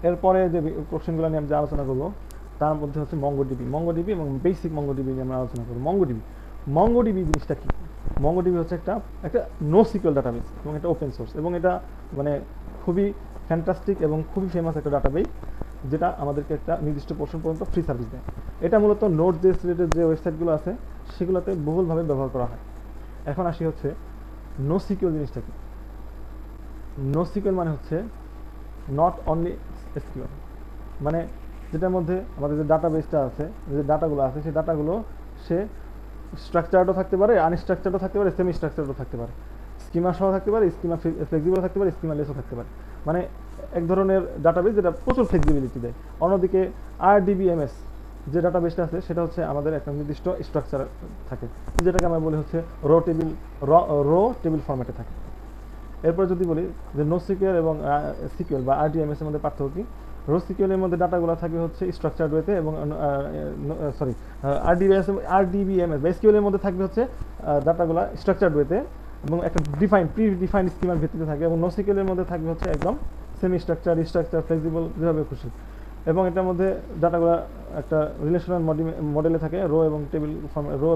এরপরে যে কোশ্চেনগুলো নিয়ে আমি যে আলোচনা করবো তার মধ্যে হচ্ছে মঙ্গোডিবি এবং বেসিক মঙ্গোডিবি নিয়ে আমরা আলোচনা করবো। মঙ্গোডিবি জিনিসটা কি? মঙ্গোডিবি হচ্ছে একটা একটা নো সিকিউর ডাটাবেস এবং এটা ওপেন সোর্স এবং এটা মানে খুবই ফ্যান্টাস্টিক এবং খুবই ফেমাস একটা ডাটাবেস, যেটা আমাদেরকে একটা নির্দিষ্ট পোর্শন পর্যন্ত ফ্রি সার্ভিস দেয়। এটা মূলত নোট জেস রিলেটেড যে ওয়েবসাইটগুলো আছে সেগুলোতে বহুলভাবে ব্যবহার করা হয়। এখন আসি হচ্ছে নো সিকিউর জিনিসটা কি? নো সিকিউর মানে হচ্ছে নট অনলি সিকিউর, মানে যেটার মধ্যে আমাদের যে ডাটাবেসটা আছে, যে ডাটাগুলো আছে সেই ডাটাগুলো সে স্ট্রাকচারডও থাকতে পারে, আনস্ট্রাকচারডও থাকতে পারে, সেমি স্ট্রাকচারডও থাকতে পারে, স্কিমা সহ থাকতে পারে, স্কিমা ফ্লেক্সিবল থাকতে পারে, স্কিমা লেসও থাকতে পারে। মানে এক ধরনের ডাটাবেস যেটা প্রচুর ফ্লেক্সিবিলিটি দেয়। অন্যদিকে আরডিবিএমএস যে ডাটাবেসটা আছে সেটা হচ্ছে আমাদের একটা নির্দিষ্ট স্ট্রাকচার থাকে, যেটাকে আমরা বলি হচ্ছে রো টেবিল ফরম্যাটে থাকে। এরপর যদি বলি যে নো সিকিউর এবং সিকিউর বা আরডিএমএস এর মধ্যে পার্থক্য কি? রো সিকিউরের মধ্যে ডাটাগুলো থাকে হচ্ছে স্ট্রাকচারড ওয়েতে এবং সরি আরডিবিএমএস বা এসকিউএল এর মধ্যে থাকবে হচ্ছে ডাটাগুলো স্ট্রাকচারড ওয়েতে এবং একটা প্রি ডিফাইন্ড স্কিমার ভিত্তিতে থাকে, এবং নো সিকিউএল এর মধ্যে থাকবে হচ্ছে একদম সেমি স্ট্রাকচার ফ্লেক্সিবল যেভাবে খুশি। এবং এটার মধ্যে ডাটাগুলো একটা রিলেশনাল মডেলে থাকে, রো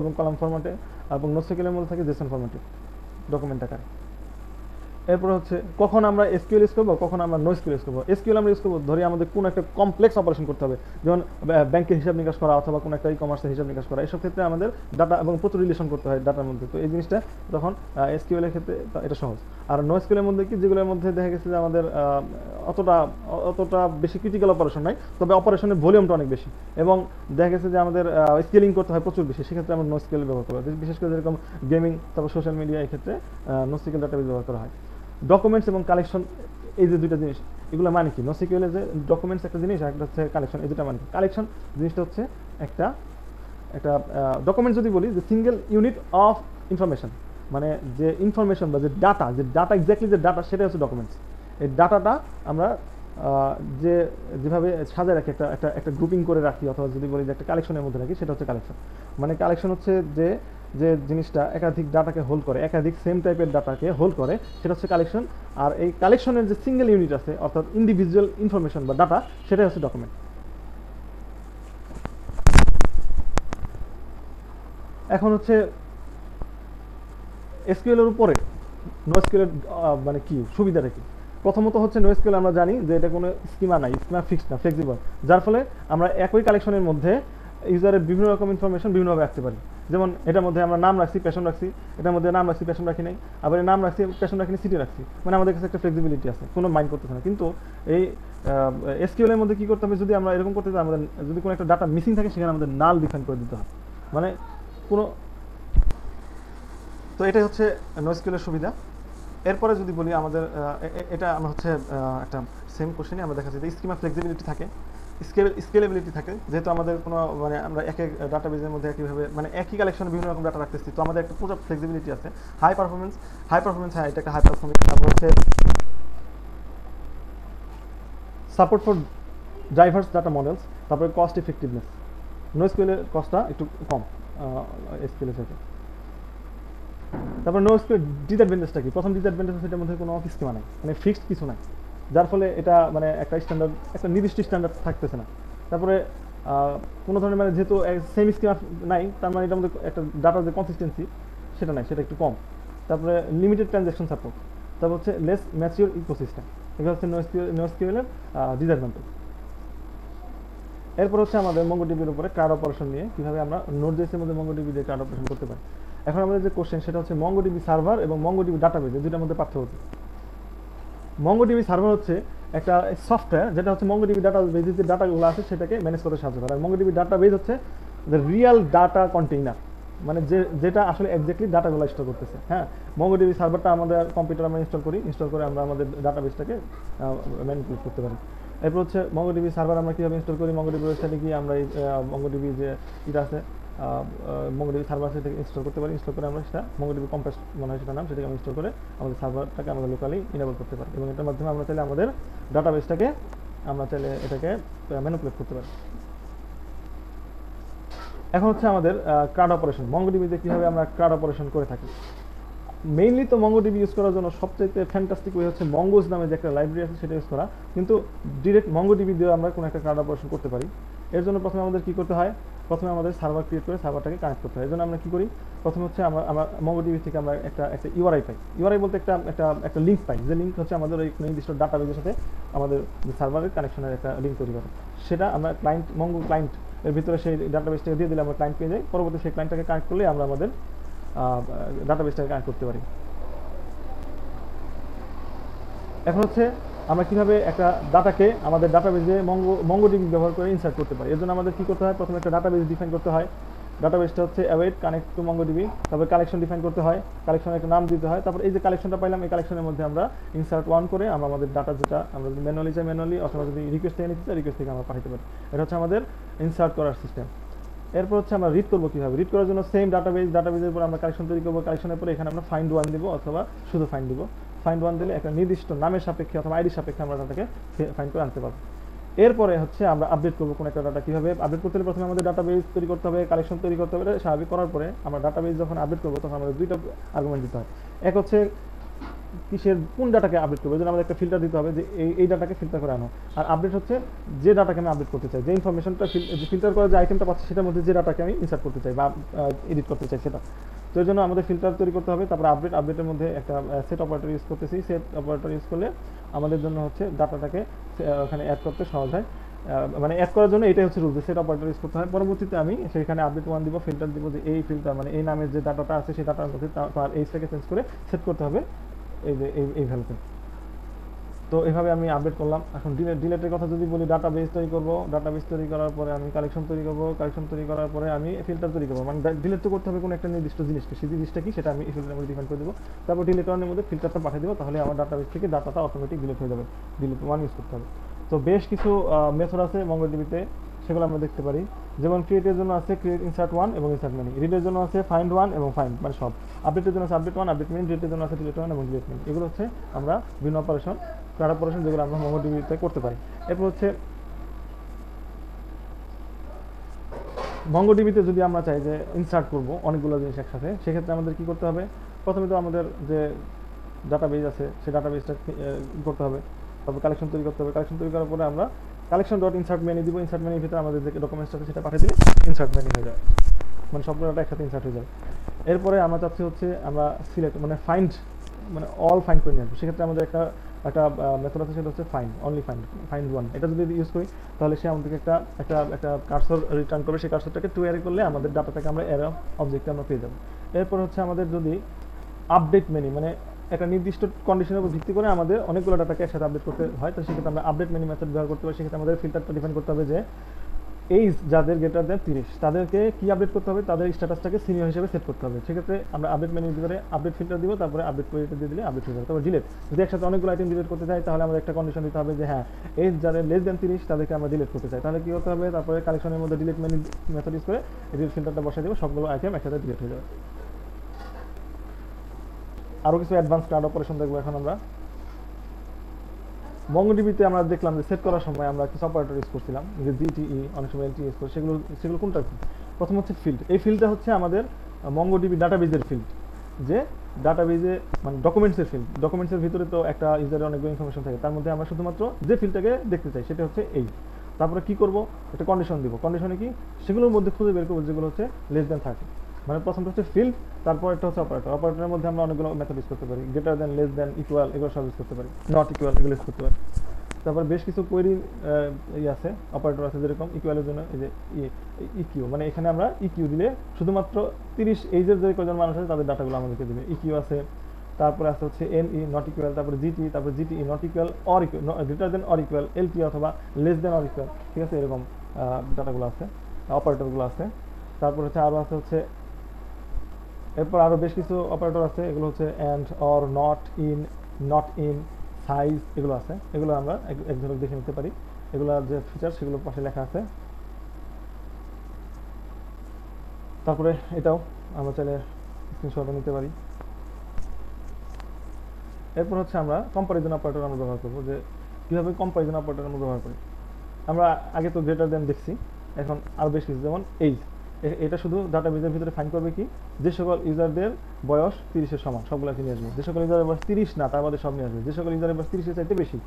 এবং কলাম ফরম্যাটে, এবং নো সিকিউএল এর মধ্যে থাকে জেসন ফরম্যাটে ডকুমেন্ট আকারে। এরপর হচ্ছে কখন আমরা এসকিউএল ইউজ করবো, কখন আমরা নো এসকিউএল ইউজ করবো। এসকিউএল আমরা ইউজ করবো ধরি আমাদের কোনো একটা কমপ্লেক্স অপারেশন করতে হবে, যেমন ব্যাংকের হিসাব নিকাশ করা অথবা কোনো একটা ই কমার্সের হিসাব নিকাশ করা। এইসব ক্ষেত্রে আমাদের ডাটা এবং প্রচুর রিলেশন করতে হয় ডাটার মধ্যে, তো এই জিনিসটা তখন এসকিউএল এর ক্ষেত্রে এটা সহজ। আর নো এসকিউএল এর মধ্যে কি, যেগুলোর মধ্যে দেখা গেছে যে আমাদের অতটা বেশি ক্রিটিক্যাল অপারেশন নাই, তবে অপারেশনের ভলিউমটা অনেক বেশি এবং দেখা গেছে যে আমাদের স্কেলিং করতে হয় প্রচুর বেশি, সেক্ষেত্রে আমরা নো এসকিউএল ব্যবহার করা হয়। বিশেষ করে যেরকম গেমিং তারপর সোশ্যাল মিডিয়া, এই ক্ষেত্রে নো এসকিউএল ডাটাবেস ব্যবহার করা হয়। ডকুমেন্টস এবং কালেকশন, এই যে দুইটা জিনিস, এগুলো মানে কি? নো সিকিউএল যে ডকুমেন্টস একটা জিনিস, আর একটা হচ্ছে কালেকশন। এই দুটা মানে কি? কালেকশন জিনিসটা হচ্ছে একটা একটা ডকুমেন্ট যদি বলি যে সিঙ্গেল ইউনিট অফ ইনফরমেশন, মানে যে ইনফরমেশন বা যে ডাটা এক্স্যাক্টলি যে ডাটা, সেটাই হচ্ছে ডকুমেন্টস। এই ডাটাটা আমরা যেভাবে সাজায় রাখি, একটা একটা একটা গ্রুপিং করে রাখি, অথবা যদি বলি যে একটা কালেকশনের মধ্যে রাখি, সেটা হচ্ছে কালেকশন। মানে কালেকশন হচ্ছে যে যে জিনিসটা একাধিক ডাটাকে হোল্ড করে, একাধিক সেম টাইপের ডাটাকে হোল্ড করে, সেটা হচ্ছে কালেকশন। আর এই কালেকশনের যে সিঙ্গেল ইউনিট আছে, অর্থাৎ ইন্ডিভিজুয়াল ইনফরমেশন বা ডাটা, সেটাই হচ্ছে ডকুমেন্ট। এখন হচ্ছে এসকিউএল এর উপরে নো এসকিউএল এর মানে কি সুবিধাটা কি? প্রথমত হচ্ছে নো এসকিউএল আমরা জানি যে এটা কোনো স্কিমা নাই, স্কিমা ফিক্সড না, ফ্লেক্সিবল, যার ফলে আমরা একই কালেকশনের মধ্যে ইউজারের বিভিন্ন রকম ইনফরমেশন বিভিন্নভাবে রাখতে পারি। যেমন এটার মধ্যে আমরা নাম রাখছি, পেশন রাখছি, এটার মধ্যে নাম রাখছি, পেশন রাখি নাই, আবার নাম রাখছি, পেশন রাখিনি, সিটি রাখছি, মানে আমাদের কাছে একটা ফ্লেক্সিবিলিটি আছে, কোনো মাইন্ড করতেছে না। কিন্তু এই এসকিউএল এর মধ্যে কি করতে হবে, যদি আমরা এরকম করতে চাই, আমাদের যদি কোনো একটা ডাটা মিসিং থাকে, সেখানে আমাদের নাল ডিফাইন করে দিতে হবে, মানে কোনো। তো এটাই হচ্ছে নোএসকিউএল এর সুবিধা। এরপরে যদি বলি আমাদের এটা আমরা হচ্ছে একটা সেম কোশ্চেনে আমরা দেখা যায় যে স্কিমা ফ্লেক্সিবিলিটি থাকে, স্কেলেবিলিটি থাকে, যেহেতু আমাদের কোনো মানে আমরা এক এক ডাটাবেজের মধ্যে একইভাবে মানে একই কালেকশনে বিভিন্ন রকম ডাটা রাখতেছি, তো আমাদের একটা পুরো ফ্লেক্সিবিলিটি আছে। হাই পারফরমেন্স, হ্যাঁ, এটা একটা হাই পারফরমেন্স। তারপর হচ্ছে support for diverse data models, তারপরে কস্ট ইফেক্টিভনেস। নোএসকিউএল এর কস্টটা একটু কম এসকিউএল এর থেকে। তারপর নো এসকিউএল ডিসঅ্যাডভান্টেজটা কি? প্রথম ডিসঅ্যাডভান্টেজ হচ্ছে এটার মধ্যে কোনো স্কিমা নাই, মানে ফিক্সড কিছু নাই, যার ফলে এটা মানে একটা স্ট্যান্ডার্ড, একটা নির্দিষ্ট স্ট্যান্ডার্ড থাকতেছে না। তারপরে কোনো ধরনের মানে যেহেতু সেম স্কিমা নাই, তার মানে এটার মধ্যে একটা ডাটার যে কনসিস্টেন্সি সেটা নাই, সেটা একটু কম। তারপরে লিমিটেড ট্রানজ্যাকশন সাপোর্ট, তারপর হচ্ছে লেস ম্যাচিওর ইকোসিস্টেম। এগুলো হচ্ছে নোএসকিউএল এর ডিসঅ্যাডভান্টেজ। এরপর হচ্ছে আমাদের মঙ্গোডিবির উপরে ক্লাউড অপারেশন নিয়ে, কিভাবে আমরা নোড.js এর মধ্যে মঙ্গোডিবি দিয়ে ক্লাউড অপারেশন করতে পারি। এখন আমাদের যে কোশ্চেন সেটা হচ্ছে মঙ্গোডিবি সার্ভার এবং মঙ্গোডিবি ডাটাবেস, এই দুটার মধ্যে পার্থক্য। মঙ্গোডিবি সার্ভার হচ্ছে একটা সফটওয়্যার যেটা হচ্ছে মঙ্গোডিবি ডাটাবেজের যে ডাটাগুলো আছে সেটাকে ম্যানেজ করতে সাহায্য করে। আর মঙ্গোডিবি ডাটাবেস হচ্ছে রিয়েল ডাটা কন্টেইনার, মানে যেটা আসলে এক্স্যাক্টলি ডাটাগুলো স্টোর করতেছে। হ্যাঁ, মঙ্গোডিবি সার্ভারটা আমাদের কম্পিউটারে আমরা ইনস্টল করে আমরা আমাদের ডাটাবেসটাকে ম্যানিপুলেট করতে পারি। এরপর হচ্ছে মঙ্গোডিবি সার্ভার আমরা কীভাবে ইনস্টল করি, মঙ্গোডিবি ওয়েবসাইটে গিয়ে আমরা এই মঙ্গোডিবি যে এটা আছে মঙ্গোডিবি সার্ভার সেটাকে ইনস্টল করতে পারি। ইনস্টল করে আমরা সেটা মঙ্গোডিবি কম্পাস মনে হয় সেটা নাম, সেটাকে আমরা ইনস্টল করে আমাদের সার্ভারটাকে আমরা লোকালি ইনেবল করতে পারি, এবং এটার মাধ্যমে আমরা চাইলে আমাদের ডাটাবেসটাকে আমরা চাইলে এটাকে ম্যানিপুলেট করতে পারি। এখন হচ্ছে আমাদের ক্রাউড অপারেশন, মঙ্গোডিবিতে কীভাবে আমরা ক্রাউড অপারেশন করে থাকি। মেইনলি তো মঙ্গোডিবি ইউজ করার জন্য সবচেয়ে ফ্যান্টাস্টিক ওয়ে হচ্ছে মঙ্গোজ নামে যে একটা লাইব্রেরি আছে সেটা ইউজ করা, কিন্তু ডিরেক্ট মঙ্গোডিবি দিয়ে আমরা কোনো একটা ক্লাউড অপারেশন করতে পারি। এর জন্য প্রথমে আমাদের কি করতে হয়, প্রথমে আমাদের সার্ভার ক্রিয়েট করে সার্ভারটাকে কানেক্ট করতে হয়। এর জন্য আমরা কি করি, প্রথমে হচ্ছে আমরা মঙ্গোডিবি থেকে আমরা একটা ইউআরআই পাই। ইউআরআই বলতে একটা লিঙ্ক পাই, যে লিঙ্ক হচ্ছে আমাদের ওই নির্দিষ্ট ডাটাবেজের সাথে আমাদের সার্ভারের কানেকশনের একটা লিঙ্ক তৈরি করে। সেটা আমরা ক্লায়েন্ট মঙ্গো ক্লায়েন্ট এর ভিতরে সেই ডাটাবেসটাকে দিয়ে দিলে আমরা ক্লায়েন্ট পেয়ে যাই। পরবর্তী সেই ক্লায়েন্টটাকে কানেক্ট করলে আমরা আমাদের ডাটাবেসটাকে কানেক্ট করতে পারি। এখন হচ্ছে আমরা কিভাবে একটা ডাটাকে আমাদের ডাটাবেজে মঙ্গোডিবি ব্যবহার করে ইনসার্ট করতে পারি। এর জন্য আমাদের কি করতে হয়, প্রথমে একটা ডাটাবেস ডিফাইন করতে হয়। ডাটাবেসটা হচ্ছে অ্যাওয়েট কানেক্ট টু মঙ্গোডিবি। তারপর কালেকশন ডিফাইন করতে হয়, কালেকশনের একটা নাম দিতে হয়। তারপর এই যে কালেকশনটা পাইলাম, এই কালেকশনের মধ্যে আমরা ইনসার্ট ওয়ান করে আমরা আমাদের ডাটা যেটা আমরা যদি ম্যানুয়ালি চাই ম্যানুয়ালি, অথবা যদি রিকোয়েস্ট থেকে নিতে চাই রিকোয়েস্ট থেকে আমরা পাঠাতে পারি। এটা হচ্ছে আমাদের ইনসার্ট করার সিস্টেম। এরপর হচ্ছে আমরা রিড করবো কিভাবে, রিড করার জন্য সেম ডাটাবেজের উপর আমরা কালেকশন তৈরি করবো। কালেকশনের পরে এখানে আমরা ফাইন্ড ওয়ান দিব অথবা শুধু ফাইন্ড দিব। ফাইন্ড ওয়ান দিলে একটা নির্দিষ্ট নামের সাপেক্ষে অথবা আইডি সাপেক্ষে আমরা ডাটাকে ফাইন্ড করে আনতে পারবো। এরপরে হচ্ছে আমরা আপডেট করবো কোনো একটা ডাটা। কিভাবে আপডেট করতে হলে প্রথমে আমাদের ডাটাবেস তৈরি করতে হবে, কালেকশন তৈরি করতে হবে। স্বাভাবিক করার পরে আমরা ডাটাবেস যখন আপডেট করবো তখন আমাদের দুইটা আর্গুমেন্ট দিতে হয়। এক হচ্ছে কিসের কোন ডাটাকে আপডেট করবো, এই জন্য আমাদের একটা ফিল্টার দিতে হবে যে এই ডাটাকে ফিল্টার করে আনো। আর আপডেট হচ্ছে যে ডাটাকে আমি আপডেট করতে চাই, যে ইনফরমেশনটা ফিল্টার করা যে আইটেমটা পাচ্ছি সেটার মধ্যে যে ডাটাকে আমি ইনসার্ট করতে চাই বা এডিট করতে চাই সেটা। তো এর জন্য আমাদের ফিল্টার তৈরি করতে হবে। তারপর আপডেটের মধ্যে একটা সেট অপারেটর ইউজ করতেছি। সেট অপারেটর ইউজ করলে আমাদের জন্য হচ্ছে ডাটাটাকে ওখানে অ্যাড করতে সহজ হয়। মানে অ্যাড করার জন্য এটাই হচ্ছে রুল, যে সেট অপারেটর ইউজ করতে হয়। পরবর্তীতে আমি সেখানে আপডেট ওয়ান দিব, ফিল্টার দিব যে এই ফিল্টার মানে এই নামের যে ডাটাটা আছে সেই ডাটার মধ্যে তার এইজটাকে চেঞ্জ করে সেট করতে হবে এই যে এই ভ্যালুতে। তো এভাবে আমি আপডেট করলাম। এখন ডিলেটের কথা যদি বলি, ডাটাবেস তৈরি করবো। ডাটাবেস তৈরি করার পরে আমি কালেকশন তৈরি করবো। কালেকশন তৈরি করার পরে আমি ফিল্টার তৈরি করবো। মানে ডিলেট তো করতে হবে কোনো একটা নির্দিষ্ট জিনিসকে, সেই জিনিসটা কি সেটা আমি এই ফিল্টারের মধ্যে ডিফাইন করে দেবো। তারপর ডিলেট ওয়ানের মধ্যে ফিল্টারটা পাঠিয়ে দেবো, তাহলে আমার ডাটাবেস থেকে ডাটাটা অটোমেটিক ডিলেট হয়ে যাবে। ডিলেট ওয়ান ইউজ করতে হবে। তো বেশ কিছু মেথড আছে মঙ্গোডিবিতে, সেগুলো আমরা দেখতে পারি। যেমন ক্রিয়েটের জন্য আছে ক্রিয়েট ইনসার্ট ওয়ান এবং ইনসার্ট মেনি। রিডের জন্য আছে ফাইন্ড ওয়ান এবং ফাইন্ড মানে সব। আপডেটের জন্য আছে আপডেট ওয়ান, আপডেট মেনি। ডিলেটের জন্য আছে ডিলেট ওয়ান এবং ডিলেট মেনি। এগুলো হচ্ছে আমরা বিভিন্ন অপারেশন ক্লাউড অপারেশন যেগুলো আমরা মঙ্গোডিবিতে করতে পারি। এরপর হচ্ছে মঙ্গোডিবিতে যদি আমরা চাই যে ইনসার্ট করব অনেকগুলো জিনিস একসাথে, সেক্ষেত্রে আমাদের কি করতে হবে, প্রথমে তো আমাদের যে ডাটাবেস আছে সেই ডাটাবেসটা করতে হবে। তারপর কালেকশন তৈরি করতে হবে। কালেকশন তৈরি করার পরে আমরা কালেকশন ডট ইনসার্ট মেনি দিব। ইনসার্ট মেনির ভিতরে আমাদের যে ডকুমেন্টস আছে সেটা পাঠিয়ে দিলে ইনসার্ট মেনি হয়ে যায়, মানে সবগুলো ডাটা একসাথে ইনসার্ট হয়ে যায়। এরপরে আমরা চাচ্ছি হচ্ছে আমরা সিলেক্ট মানে ফাইন্ড মানে অল ফাইন্ড করে নিয়ে আসবো। সেক্ষেত্রে আমাদের একটা মেথড আছে, সেটা হচ্ছে ফাইন্ড অনলি ফাইন্ড ওয়ান। এটা যদি ইউজ করি তাহলে সে আমাদেরকে একটা কার্সর রিটার্ন করবে। সেই কার্সরটাকে টু অ্যারে করলে আমাদের ডাটাটাকে আমরা অ্যারে অবজেক্টে আমরা পেয়ে যাবো। এরপর হচ্ছে আমাদের যদি আপডেট মেনি মানে একটা নির্দিষ্ট কন্ডিশনের উপর ভিত্তি করে আমাদের অনেকগুলো ডাটাকে একসাথে আপডেট করতে হয়, তো সেক্ষেত্রে আমরা আপডেট মেনি মেথড ব্যবহার করতে পারি। সেক্ষেত্রে আমাদের ফিল্টারটা ডিফাইন করতে হবে যে এইজ যাদের গ্রেটার দেন 30 তাদেরকে কি আপডেট করতে হবে, তাদের স্ট্যাটাসটাকে সিনিয়র হিসেবে সেট করতে হবে। সেক্ষেত্রে আমরা আপডেট মেনুর ভিতরে আপডেট ফিল্টার দিব, তারপরে আপডেট কোয়েরিটা দিয়ে দিলে আপডেট হয়ে যাবে। তারপর ডিলেট, যদি একসাথে অনেকগুলো আইটেম ডিলেট করতে চাই তাহলে আমরা একটা কন্ডিশন দিতে হবে যে হ্যাঁ এইজ যাদের লেস দেন 30 তাদেরকে আমরা ডিলেট করতে চাই, তাহলে কি করতে হবে, তারপরে কালেকশনের মধ্যে ডিলেট মেনু মেথড ইউজ করে ডিলেট ফিল্টারটা বসাই দেবো, সবগুলো আইটেম একসাথে ডিলেট হয়ে যাবে। আরও কিছু অ্যাডভান্স ক্লাউড অপারেশন দেখবো এখন আমরা। মঙ্গোডিবিতে আমরা দেখলাম যে সেট করার সময় আমরা কিছু অপারেটর ইউজ করছিলাম, যে জিটিই অনেক সময় এলটি ইউজ করি। সেগুলো কোনটা কি, প্রথম হচ্ছে ফিল্ড। এই ফিল্ডটা হচ্ছে আমাদের মঙ্গোডিবি ডাটাবেজের ফিল্ড, যে ডাটাবেজে মানে ডকুমেন্টসের ফিল্ড। ডকুমেন্টসের ভিতরে তো একটা ইউজারের অনেকগুলো ইনফরমেশন থাকে, তার মধ্যে আমরা শুধুমাত্র যে ফিল্ডটাকে দেখতে চাই সেটা হচ্ছে এই। তারপরে কি করব, একটা কন্ডিশন দিব। কন্ডিশনে কি, সেগুলোর মধ্যে খুঁজে বের করবো যেগুলো হচ্ছে লেস দেন 30। মানে প্রথমটা হচ্ছে ফিল্ড, তারপর একটা হচ্ছে অপারেটর। অপারেটরের মধ্যে আমরা অনেকগুলো মেথড ইউজ করতে পারি, greater than, less than, equal, এগুলো সব ইউজ করতে পারি, নট ইকুয়াল এগুলো ইউজ করতে পারি। তারপর বেশ কিছু কোয়েরি আছে অপারেটর আছে, যেরকম ইকুয়ালের জন্য এই যে ইকিউ, মানে এখানে আমরা ইকিউ দিলে শুধুমাত্র 30 এইজের যে কজন মানুষ আছে তাদের ডাটাগুলো আমাদেরকে দেবে, ইকিউ আছে। তারপরে আছে হচ্ছে এনই নট ইকুয়াল, তারপরে জিটি, তারপরে GTE not equal or equal, greater than or equal, LP অথবা লেস দেন অর ইকুয়াল, ঠিক আছে, এরকম ডাটাগুলো আছে, অপারেটরগুলো আছে। তারপর হচ্ছে আরও আছে হচ্ছে, এরপর আরও বেশ কিছু অপারেটর আছে, এগুলো হচ্ছে and, or, not in, size, এগুলো আছে। এগুলো আমরা এক ঝলক দেখে নিতে পারি, এগুলোর যে ফিচার সেগুলো পাশে লেখা আছে। তারপরে এটাও আমরা চাইলে স্ক্রিনশটও নিতে পারি। এরপর হচ্ছে আমরা কম্পারিজন অপারেটর আমরা ব্যবহার করবো, যে কীভাবে কম্পারিজন অপারেটর আমরা ব্যবহার করি। আমরা আগে তো গ্রেটার দেন দেখছি, এখন আরও বেশ কিছু, যেমন এইজ। এটা শুধু ডাটাবেজের ভিতরে ফাইন্ড করবে কি, যে সকল ইউজারদের বয়স 30-এর সমান সবগুলোকে নিয়ে আসবে। যে সকল ইউজারের বয়স 30 না তার মধ্যে সব নিয়ে আসবে। যে সকল ইউজারের বয়স 30-এর চাইতে বেশি,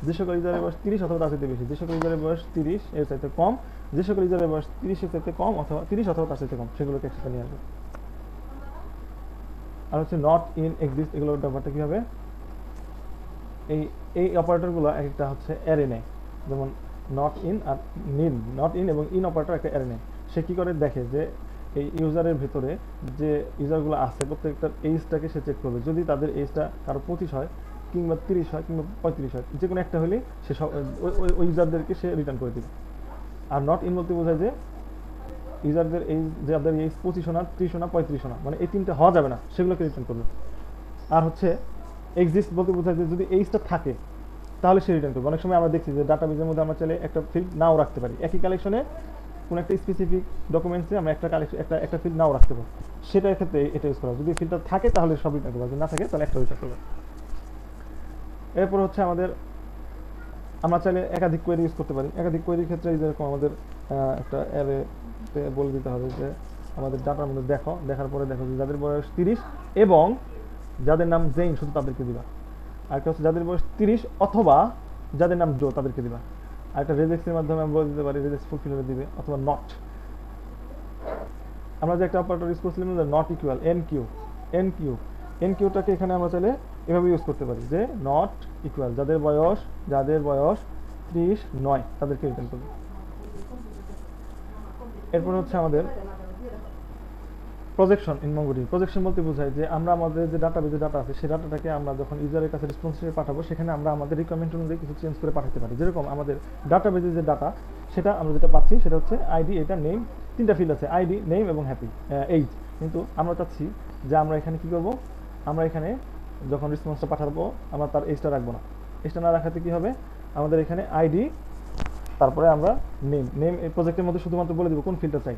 যে সকল ইউজারের বয়স 30 অথবা তার চাইতে বেশি, যে সকল ইউজারের বয়স 30 এর চাইতে কম, যে সকল ইউজারের বয়স 30-এর চাইতে কম অথবা 30 অথবা তার চাইতে কম, সেগুলোকে একসাথে নিয়ে আসবে। আর হচ্ছে নট ইন এক্সিস্ট, এগুলোর ব্যাপারটা কী হবে, এই এই অপারেটরগুলো একটা হচ্ছে অ্যারে নেয়। যেমন নট ইন আর নিন, নট ইন এবং ইন অপারেটর একটা অ্যারে নেয়। সে কী করে দেখে যে এই ইউজারের ভেতরে যে ইউজারগুলো আছে প্রত্যেকটার এইজটাকে সে চেক করবে। যদি তাদের এইজটা কারো 25 হয় কিংবা 30 হয় কিংবা 35 হয়, যে কোনো একটা হলেই সে সব ওই ইউজারদেরকে সে রিটার্ন করে দেবে। আর নট ইন বলতে বোঝায় যে ইউজারদের এইজ, যাদের এইজ 25 না, 30 না, 35 না, মানে এই তিনটে হওয়া যাবে না, সেগুলোকে রিটার্ন করবে। আর হচ্ছে এক্সিস্ট বলতে বোঝায় যে যদি এইজটা থাকে তাহলে সে রিটার্ন করবে। অনেক সময় আমরা দেখছি যে ডাটাবেজের মধ্যে আমরা চাইলে একটা ফিল্ড নাও রাখতে পারি, একই কালেকশনে কোনো একটা স্পেসিফিক ডকুমেন্টসে আমরা একটা কালেকশন একটা ফিল্ড নাও রাখতে পারি। সেটার ক্ষেত্রে এটা ইউজ করা, যদি ফিল্ডটা থাকে তাহলে সব রিটার্ন করবে, যদি না থাকে তাহলে একটা রিটার্ন করবে। এরপর হচ্ছে আমাদের, আমরা চাইলে একাধিক কোয়েরি ইউজ করতে পারি। একাধিক কোয়েরির ক্ষেত্রে যেরকম আমাদের একটা অ্যারেতে বলে দিতে হবে যে আমাদের ডাটার মধ্যে দেখার পরে দেখো যে যাদের বয়স 30 এবং যাদের নাম জেইন শুধু তাদেরকে দিবা। আরেকটা হচ্ছে যাদের বয়স 30 অথবা যাদের নাম জো তাদেরকে দিবা। আরেকটা রেজেক্সের মাধ্যমে আমরা বলে দিতে পারি রেজেক্স ফুলফিল দিবে অথবা নট। আমরা যে একটা অপারেটর ইউজ করছিলাম নট ইকুয়াল এনকিউটাকে এখানে আমরা চাইলে এভাবে ইউজ করতে পারি যে নট ইকুয়াল যাদের বয়স 30 নয় তাদেরকে রিটার্ন করবে। এরপর হচ্ছে আমাদের প্রজেকশন ইন মঙ্গোডিবি। প্রজেকশন বলতে বোঝায় যে আমরা আমাদের যে ডাটাবেজে ডাটা আছে সেই ডাটাটাকে আমরা যখন ইউজারের কাছে রেসপন্স হিসেবে পাঠাবো, সেখানে আমরা আমাদের রিকোয়ারমেন্ট অনুযায়ী কিছু চেঞ্জ করে পাঠাতে পারি। যেরকম আমাদের ডাটাবেজে যে ডাটা, সেটা আমরা যেটা পাচ্ছি সেটা হচ্ছে আইডি, এটা নেম, তিনটা ফিল্ড আছে আইডি, নেম এবং এইজ। কিন্তু আমরা চাচ্ছি যে আমরা এখানে কি করব, আমরা এখানে যখন রেসপন্সটা পাঠাবো আমরা তার এইজটা রাখবো না। এইজটা না রাখাতে কি হবে, আমাদের এখানে আইডি, তারপরে আমরা নেম এই প্রজেক্টের মধ্যে শুধুমাত্র বলে দিব কোন ফিল্ডটা চাই।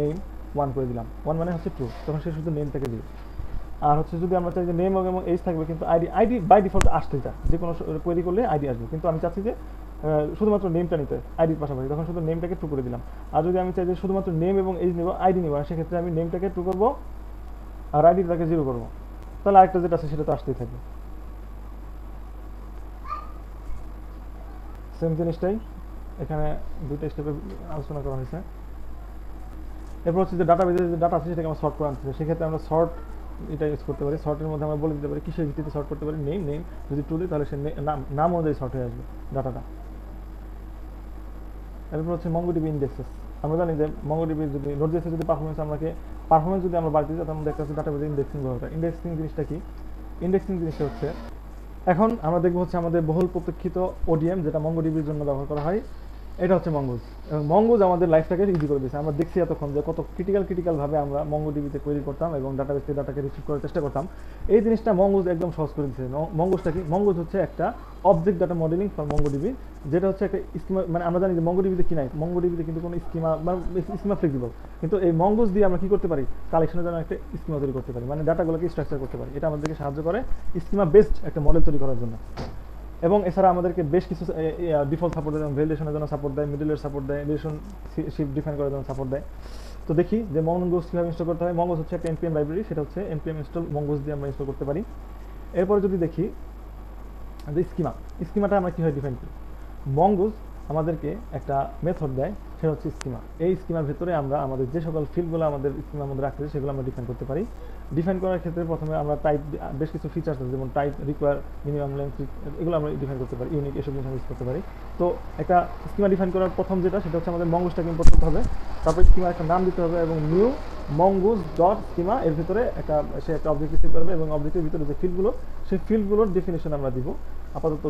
নেম 1 করে দিলাম, 1 মানে হচ্ছে ট্রু, তখন সে শুধু নেমটাকে দিবে। আর হচ্ছে যদি আমরা চাই যে নেম এবং এইজ থাকবে কিন্তু আইডি বাই ডিফল্ট আসতেই চায়, যে কোনো কোয়েরি করলে আইডি আসবে, কিন্তু আমি চাচ্ছি যে শুধুমাত্র নেমটা নিতে আইডির পাশাপাশি, তখন শুধু নেমটাকে ট্রু করে দিলাম। আর যদি আমি চাই যে শুধুমাত্র নেম এবং এইজ নেব, আইডি নেব, সেক্ষেত্রে আমি নেমটাকে ট্রু করবো আর আইডিটাকে 0 করবো, তাহলে আরেকটা যেটা আছে সেটা তো আসতেই থাকবে। সেম জিনিসটাই এখানে দুইটা স্টেপে আলোচনা করা হয়েছে। এরপর হচ্ছে যে ডাটাবেজে যে ডাটা আছে সেটাকে আমরা সর্ট করে আনতে চাই, সেক্ষেত্রে আমরা সর্ট এটা ইউজ করতে পারি। সর্টের মধ্যে আমরা বলে দিতে পারি কিসের ভিত্তিতে সর্ট করতে পারি, নেম যদি ট্রু দিই তাহলে সে নাম অনুযায়ী সর্ট হয়ে আসবে ডাটাটা। এরপর হচ্ছে মঙ্গোডিবি ইন্ডেক্সেস। আমরা জানি যে মঙ্গোডিবি যদি নোটজেসে যদি পারফরমেন্স যদি আমরা বাড়তে চাই, তাহলে আমরা দেখতে পাচ্ছি ডাটাবেজে ইন্ডেক্সিং ব্যবহার। ইন্ডেক্সিং জিনিসটা কি, ইন্ডেক্সিং জিনিসটা হচ্ছে, এখন আমরা দেখবো হচ্ছে আমাদের বহুল প্রতীক্ষিত ওডিএম যেটা মঙ্গোডিবির জন্য ব্যবহার করা হয়, এটা হচ্ছে মঙ্গোজ। এবং মঙ্গোজ আমাদের লাইফটাকে ইজি করে দিয়েছে। আমরা দেখছি এতক্ষণ যে কত ক্রিটিক্যালভাবে আমরা মঙ্গোডিবিতে কোয়েরি করতাম এবং ডাটাবেস থেকে ডাটাকে রিসিভ করার চেষ্টা করতাম। এই জিনিসটা মঙ্গোজ একদম সহজ করে দিয়েছে। মঙ্গোজটা কি, মঙ্গোজ হচ্ছে একটা object data modelling for MongoDB, যেটা হচ্ছে একটা স্কিমা। মানে আমরা জানি যে মঙ্গোডিবিতে কি নাই, মঙ্গোডিবিতে কিন্তু কোনো স্কিমা ফ্লেক্সিবল, কিন্তু এই মঙ্গোজ দিয়ে আমরা কি করতে পারি, কালেকশনের জন্য একটা স্কিমা তৈরি করতে পারি, মানে ডাটাগুলোকে স্ট্রাকচার করতে পারি। এটা আমাদেরকে সাহায্য করে স্কিমা বেসড একটা মডেল তৈরি করার জন্য। এবং এছাড়া আমাদেরকে বেশ কিছু ডিফল্ট সাপোর্ট দেয়, ভ্যালিডেশনের জন্য সাপোর্ট দেয়, মিডলের সাপোর্ট দেয়, রিলেশনশিপ ডিফাইন করার জন্য সাপোর্ট দেয়। তো দেখি যে মঙ্গোজ কীভাবে ইনস্টল করতে হয়। মঙ্গোজ হচ্ছে একটা npm লাইব্রেরি, সেটা হচ্ছে npm ইনস্টল মঙ্গোজ দিয়ে আমরা ইনস্টল করতে পারি। এরপরে যদি দেখি যে স্কিমাটা আমরা কীভাবে ডিফাইন করি, মঙ্গোজ আমাদেরকে একটা মেথড দেয়, সেটা হচ্ছে স্কিমা। এই স্কিমার ভেতরে আমরা আমাদের যে সকল ফিল্ডগুলো আমাদের স্কিমার মধ্যে রাখতে সেগুলো আমরা ডিফাইন করতে পারি। ডিফাইন করার ক্ষেত্রে প্রথমে আমরা টাইপ, বেশ কিছু ফিচার্স আছে যেমন টাইপ, রিকোয়ার, মিনিমাম লেন্থ, এগুলো আমরা ডিফাইন করতে পারি, ইউনিক, এসব জিনিস ইউজ করতে পারি। তো একটা স্কিমা ডিফাইন করার প্রথম যেটা, সেটা হচ্ছে আমাদের মঙ্গোজটাকে ইম্পোর্ট করতে হবে, তারপরে স্কিমার একটা নাম দিতে হবে এবং নিউ মঙ্গোজ ডট স্কিমা এর ভিতরে সে একটা অবজেক্ট রিসিভ করবে এবং অবজেক্টের ভিতরে যে ফিল্ডগুলো, সেই ফিল্ডগুলোর ডেফিনেশন আমরা দিব। আপাতত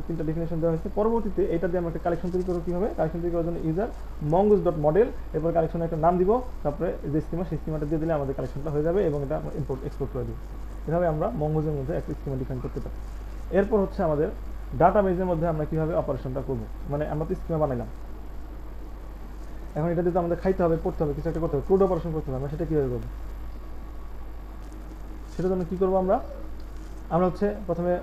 তিনটা ডেফিনেশন দেওয়া হয়েছে। পরবর্তীতে এটা দিয়ে আমরা একটা কালেকশন তৈরি করবো। কীভাবে কালেকশন তৈরি করার জন্য ইউজার মঙ্গোজ ডট মডেল, এরপর কালেকশনের একটা নাম দিব, তারপরে যে স্কিমা সেই স্কিমাটা দিয়ে দিলে আমাদের কালেকশনটা হয়ে যাবে এবং এটা এক্সপোর্ট করে দিব। এভাবে আমরা মঙ্গোজের মধ্যে একটা স্কিমা ডিফাইন করতে পারি। এরপর হচ্ছে আমাদের ডাটাবেজের মধ্যে আমরা কীভাবে অপারেশনটা করবো, মানে আমরা তো স্কিমা বানাইলাম, এখন এটা দিয়ে আমাদের খাইতে হবে, পড়তে হবে, কিছু একটা করতে হবে, কোড অপারেশন করতে হবে। আমরা সেটা কীভাবে করবো, সেটার জন্য কী করবো, আমরা হচ্ছে প্রথমে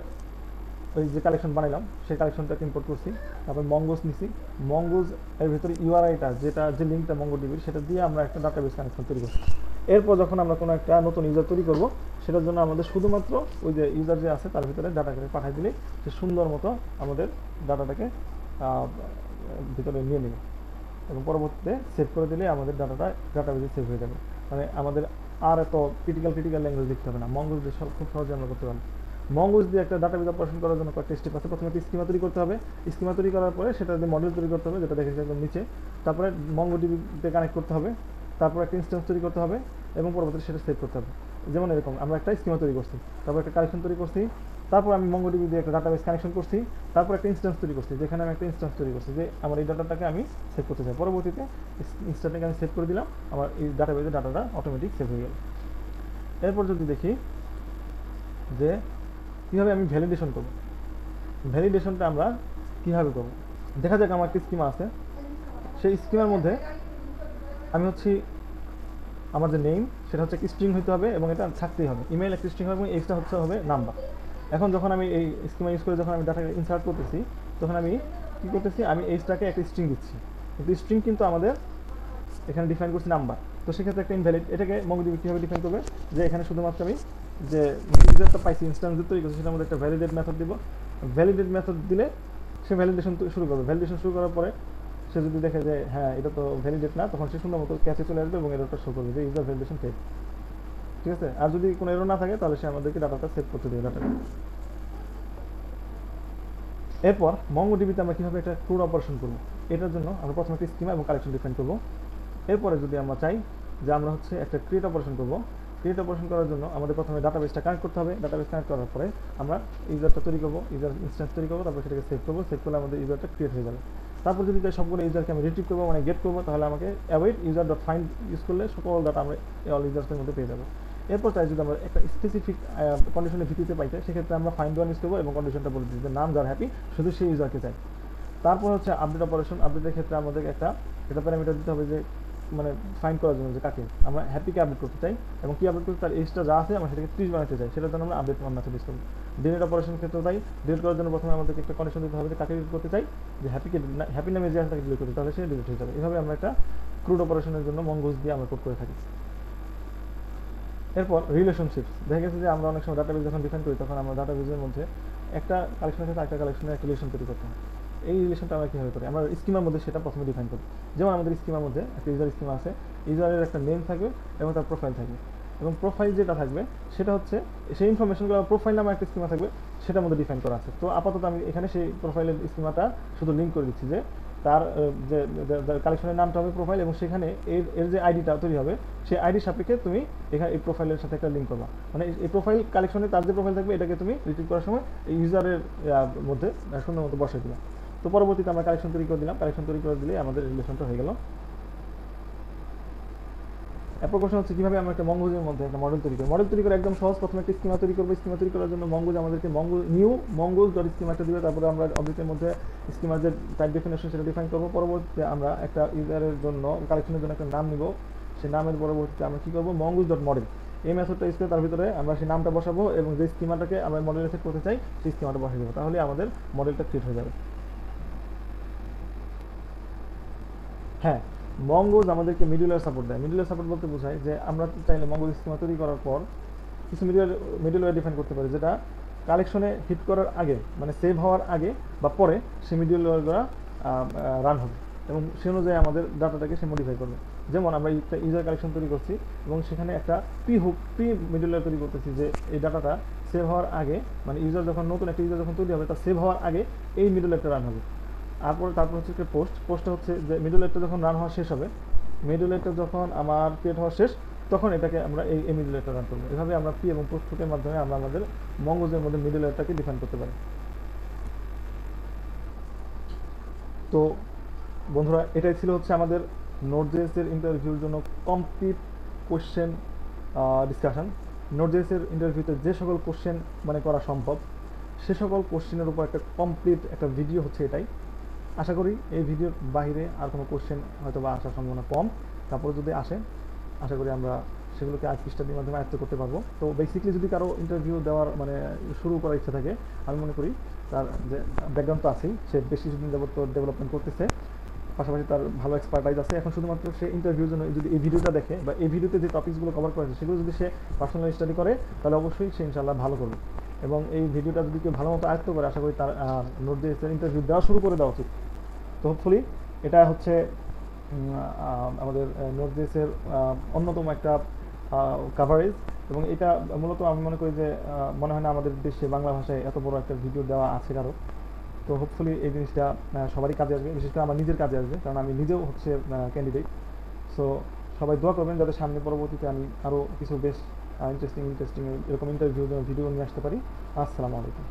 ওই যে কালেকশন বানাইলাম সেই কালেকশনটাকে ইম্পোর্ট করছি, তারপর মঙ্গোজ নিছি, মঙ্গোজ এর ভিতরে ইউআরআইটা যেটা যে লিঙ্কটা মঙ্গোডিবির সেটা দিয়ে আমরা একটা ডাটাবেস কানেকশন তৈরি করছি। এরপর যখন আমরা কোনো একটা নতুন ইউজার তৈরি করব সেটার জন্য আমাদের শুধুমাত্র ওই যে ইউজার যে আছে তার ভিতরে ডাটাকে পাঠিয়ে দিলে সে সুন্দর মতো আমাদের ডাটাটাকে ভিতরে নিয়ে নেবে এবং পরবর্তীতে সেভ করে দিলে আমাদের ডাটাবেজে সেভ হয়ে যাবে। মানে আমাদের আর এত ক্রিটিক্যাল ল্যাঙ্গুয়েজ দেখতে হবে না, মঙ্গোজ দিয়ে খুব সহজে আমরা করতে পারবো। মঙ্গোজ দিয়ে একটা ডাটাবেজ অপারেশন করার জন্য কয়েকটা স্টেপ আছে। প্রথমে একটা স্কিমা তৈরি করতে হবে, স্কিমা তৈরি করার পরে সেটা দিয়ে মডেল তৈরি করতে হবে যেটা দেখেছি একদম নিচে, তারপরে মঙ্গোডিবিতে কানেক্ট করতে হবে, তারপর একটা ইনস্ট্যান্স তৈরি করতে হবে এবং পরবর্তীতে সেটা সেভ করতে হবে। যেমন এরকম আমরা একটা স্কিমা তৈরি করছি, তারপর একটা কালেকশন তৈরি করছি, তারপর আমি মঙ্গোডিবি দিয়ে একটা ডাটাবেস কানেকশন করছি, তারপর একটা ইনস্ট্যান্স তৈরি করছি যেখানে আমি একটা ইনস্ট্যান্স তৈরি করছি যে আমার এই ডাটাটাকে আমি সেভ করতে চাই। পরবর্তীতে ইনস্ট্যান্টটাকে আমি সেভ করে দিলাম, আমার এই ডাটাবেজে ডাটাটা অটোমেটিক সেভ হয়ে গেল। এরপর যদি দেখি যে কীভাবে আমি ভ্যালিডেশন করব, ভ্যালিডেশনটা আমরা কীভাবে করব, দেখা যাক আমার একটা স্কিমা আছে, সেই স্কিমার মধ্যে আমি হচ্ছি আমার যে নেম সেটা হচ্ছে স্ট্রিং হতে হবে এবং এটা থাকতেই হবে, ইমেল একটা স্ট্রিং হবে এবং এইটা হচ্ছে হবে নাম্বার। এখন যখন আমি এই স্কিমা ইউজ করে যখন আমি ডাটা ইনসার্ট করতেছি তখন আমি কী করতেছি, আমি এইটাকে একটা স্ট্রিং দিচ্ছি, কিন্তু স্ট্রিং কিন্তু আমাদের এখানে ডিফাইন করছি নাম্বার, তো সেক্ষেত্রে একটা ইনভ্যালিড। এটাকে মঙ্গোডিবি কীভাবে ডিফাইন করবে যে এখানে শুধুমাত্র আমি যে ইউজারটা পাইছি ইনস্ট্যান্স তৈরি করছি সেটার মধ্যে একটা ভ্যালিডেট মেথড দিব, ভ্যালিডেট মেথড দিলে সে ভ্যালিডেশন শুরু করবে। ভ্যালিডেশন শুরু করার পরে সে যদি দেখে যে হ্যাঁ এটা তো ভ্যালিডেট না, তখন সে সুন্দর মতো ক্যাচে চলে আসবে এবং এররটা শো করবে যে ইউজার ভ্যালিডেশন ফেল। ঠিক আছে, আর যদি কোনো এরর না থাকে তাহলে সে আমাদেরকে ডাটাটা সেভ করতে দেবে ডাটাটা। এরপর মঙ্গোডিবিতে আমরা কীভাবে একটা ক্রুড অপারেশন করবো, এটার জন্য আমরা প্রথমে একটা স্কিমা এবং কালেকশন ডিফাইন করবো। এরপরে যদি আমরা চাই যে আমরা হচ্ছে একটা ক্রিয়েট অপারেশন করবো, ক্রিয়েট অপারেশন করার জন্য আমাদের প্রথমে ডাটাবেসটা কানেক্ট করতে হবে, ডাটাবেস কানেক্ট করার পরে আমরা ইউজারটা তৈরি করবো, ইউজার ইনস্ট্যান্স তৈরি করবো, তারপর সেটাকে সেভ করবো, সেভ করলে আমাদের ইউজারটা ক্রিয়েট হয়ে যাবে। তারপর যদি তাই সবগুলো ইউজারকে আমি রিট্রিভ করবো মানে গেট করবো, তাহলে আমাকে await user dot find use করলে সকল ডাটা আমরা অল ইউজার্সের মধ্যে পেয়ে যাবো। এরপর চাই যদি আমরা একটা স্পেসিফিক কন্ডিশনের ভিত্তিতে পাইতে সেক্ষেত্রে আমরা ফাইন্ড ওয়ান ইউজ করবো এবং কন্ডিশনটা বলে দিচ্ছি যে নাম যার হ্যাপি শুধু সেই ইউজারকে চাই। তারপর হচ্ছে আপডেট অপারেশন, আপডেটের ক্ষেত্রে আমাদের একটা প্যারামিটার দিতে হবে যে মানে ফাইন্ড করার জন্য যে কাকে আমরা হ্যাপিকে আপডেট করতে চাই এবং কি আপডেট করতে তার এজটা যা আছে আমরা সেটাকে 30 বানাতে চাই, সেটার জন্য আমরা আপডেট ওয়ান মেথড ইউজ করব। ডিলিট অপারেশন ক্ষেত্রে তাই ডিলিট করার জন্য প্রথমে আমাদেরকে একটা কন্ডিশন দিতে হবে যে কাকে ডিলিট করতে চাই, যে হ্যাপি নামে যে আছে তাকে ডিলিট করতে, তাহলে সে ডিলিট হয়ে যাবে। এভাবে আমরা একটা ক্রুড অপারেশনের জন্য মঙ্গোজ দিয়ে আমরা কোড করে থাকি। এরপর রিলেশনশিপস, দেখা গেছে যে আমরা অনেক সময় ডাটাবেস যখন ডিফাইন করি তখন আমরা ডাটাবেসের মধ্যে একটা কালেকশনের সাথে একটা কালেকশনের একটা রিলেশন তৈরি করতে হয়। এই রিলেশনটা আমরা কীভাবে করি, আমরা স্কিমার মধ্যে সেটা প্রথমে ডিফাইন করি। যেমন আমাদের স্কিমার মধ্যে একটা ইউজার স্কিমা আছে, ইউজারের একটা নেম থাকবে এবং তার প্রোফাইল থাকবে, এবং প্রোফাইল যেটা থাকবে সেটা হচ্ছে সেই ইনফরমেশনগুলো প্রোফাইল নামে একটা স্কিমা থাকবে সেটার মধ্যে ডিফাইন করা আছে। তো আপাতত আমি এখানে সেই প্রোফাইলের স্কিমাটা শুধু লিঙ্ক করে দিচ্ছি যে তার যে কালেকশনের নামটা হবে প্রোফাইল এবং সেখানে এর যে আইডিটা তৈরি হবে সেই আইডির সাপেক্ষে তুমি এখানে এই প্রোফাইলের সাথে একটা লিঙ্ক করবা, মানে এই প্রোফাইল কালেকশনে তার যে প্রোফাইল থাকবে এটাকে তুমি রিট্রিভ করার সময় এই ইউজারের মধ্যে সুন্দর মতো বসে দিলাম। তো পরবর্তীতে আমরা কালেকশন তৈরি করে দিলাম, কালেকশন তৈরি করে দিলে আমাদের রিলেশনটা হয়ে গেল। এরপর প্রশ্ন হচ্ছে কীভাবে আমরা একটা মঙ্গোজের মধ্যে একটা মডেল তৈরি করি। মডেল তৈরি করে একদম সহজ, প্রথমে একটা স্কিমা তৈরি করবো, স্কিমা তৈরি করার জন্য মঙ্গোজ আমাদেরকে নিউ মঙ্গোজ ডট স্কিমাটা দিবে, তারপরে আমরা অবজেক্টের মধ্যে স্কিমার যে টাইপ ডেফিনেশন সেটা ডিফাইন করবো। পরবর্তীতে আমরা একটা ইউজারের জন্য কালেকশনের জন্য একটা নাম নিব, সেই নামের পরবর্তীতে আমরা কী করবো মঙ্গোজ ডট মডেল এই মেথডটা ইউজ করে তার ভিতরে আমরা সেই নামটা বসাবো এবং যে স্কিমাটাকে আমরা মডেলে সেট করতে চাই সেই স্কিমাটা বসিয়ে দেবো, তাহলে আমাদের মডেলটা ক্রিয়েট হয়ে যাবে। হ্যাঁ, মঙ্গোজ আমাদেরকে মিডলওয়্যার সাপোর্ট দেয়। মিডলওয়্যার সাপোর্ট বলতে বোঝায় যে আমরা চাইলে মঙ্গোজ স্কিমা তৈরি করার পর কিছু মিডলওয়্যার ডিফাইন করতে পারি যেটা কালেকশনে হিট করার আগে মানে সেভ হওয়ার আগে বা পরে সেই মিডলওয়্যারগুলো রান হবে এবং সে অনুযায়ী আমাদের ডাটাটাকে সে মডিফাই করবে। যেমন আমরা একটা ইউজার কালেকশন তৈরি করছি এবং সেখানে একটা প্রি মিডলওয়্যার তৈরি করতেছি যে এই ডাটাটা সেভ হওয়ার আগে মানে ইউজার যখন নতুন একটা ইউজার যখন তৈরি হবে তার সেভ হওয়ার আগে এই মিডলওয়্যারটা রান হবে। তারপর হচ্ছে একটা পোস্টটা হচ্ছে যে মিডলওয়্যারটা যখন রান হওয়া শেষ হবে, মিডলওয়্যারটা যখন আমার ক্রিয়েট হওয়া শেষ তখন এটাকে আমরা এই মিডলওয়্যারটা রান করবো। এভাবে আমরা প্রি এবং পোস্ট ফুটের মাধ্যমে আমরা আমাদের মঙ্গোজের মধ্যে মিডলওয়্যারটাকে ডিফাইন করতে পারি। তো বন্ধুরা, এটাই ছিল হচ্ছে আমাদের নোড.js-এর ইন্টারভিউর জন্য কমপ্লিট কোশ্চেন ডিসকাশন। নোড.js-এর ইন্টারভিউতে যে সকল কোশ্চেন মানে করা সম্ভব সে সকল কোশ্চেনের উপর একটা কমপ্লিট একটা ভিডিও হচ্ছে এটাই। আশা করি এই ভিডিওর বাইরে আর কোনো কোশ্চেন হয়তো বা আসার সম্ভাবনা কম, তারপরে যদি আসে আশা করি আমরা সেগুলোকে আর্ট স্টাডির মাধ্যমে আয়ত্ত করতে পারবো। তো বেসিক্যালি যদি কারো ইন্টারভিউ দেওয়ার মানে শুরু করার ইচ্ছা থাকে, আমি মনে করি তার যে ব্যাকগ্রাউন্ড তো আছেই, সে বেশ কিছুদিন যাবত ডেভেলপমেন্ট করতেছে, পাশাপাশি তার ভালো এক্সপার্টাইজ আছে, এখন শুধুমাত্র সে ইন্টারভিউর জন্য যদি এই ভিডিওটা দেখে বা এই ভিডিওতে যে টপিকসগুলো কভার করেছে সেগুলো যদি সে পার্সোনাল স্টাডি করে, তাহলে অবশ্যই সে ইনশাআল্লাহ ভালো করবে। এবং এই ভিডিওটা যদি কেউ ভালো মতো আয়ত্ত করে, আশা করি তার নোট.js ইন্টারভিউ দেওয়া শুরু করে দেওয়া উচিত। তো হোপফুলি এটা হচ্ছে আমাদের নোট.js এর অন্যতম একটা কাভারেজ। এবং এটা মূলত আমি মনে করি যে মনে হয় না আমাদের দেশে বাংলা ভাষায় এত বড় একটা ভিডিও দেওয়া আছে কারো। তো হোপফুলি এই জিনিসটা সবারই কাজে আসবে, বিশেষ করে আমার নিজের কাজে আসবে, কারণ আমি নিজেও হচ্ছে ক্যান্ডিডেট। সো সবাই দোয়া করবেন যাতে সামনে পরবর্তীতে আমি আরও কিছু বেশ ইন্টারেস্টিং এরকম ইন্টারভিউ ভিডিও নিয়ে আসতে পারি। আসসালামু আলাইকুম।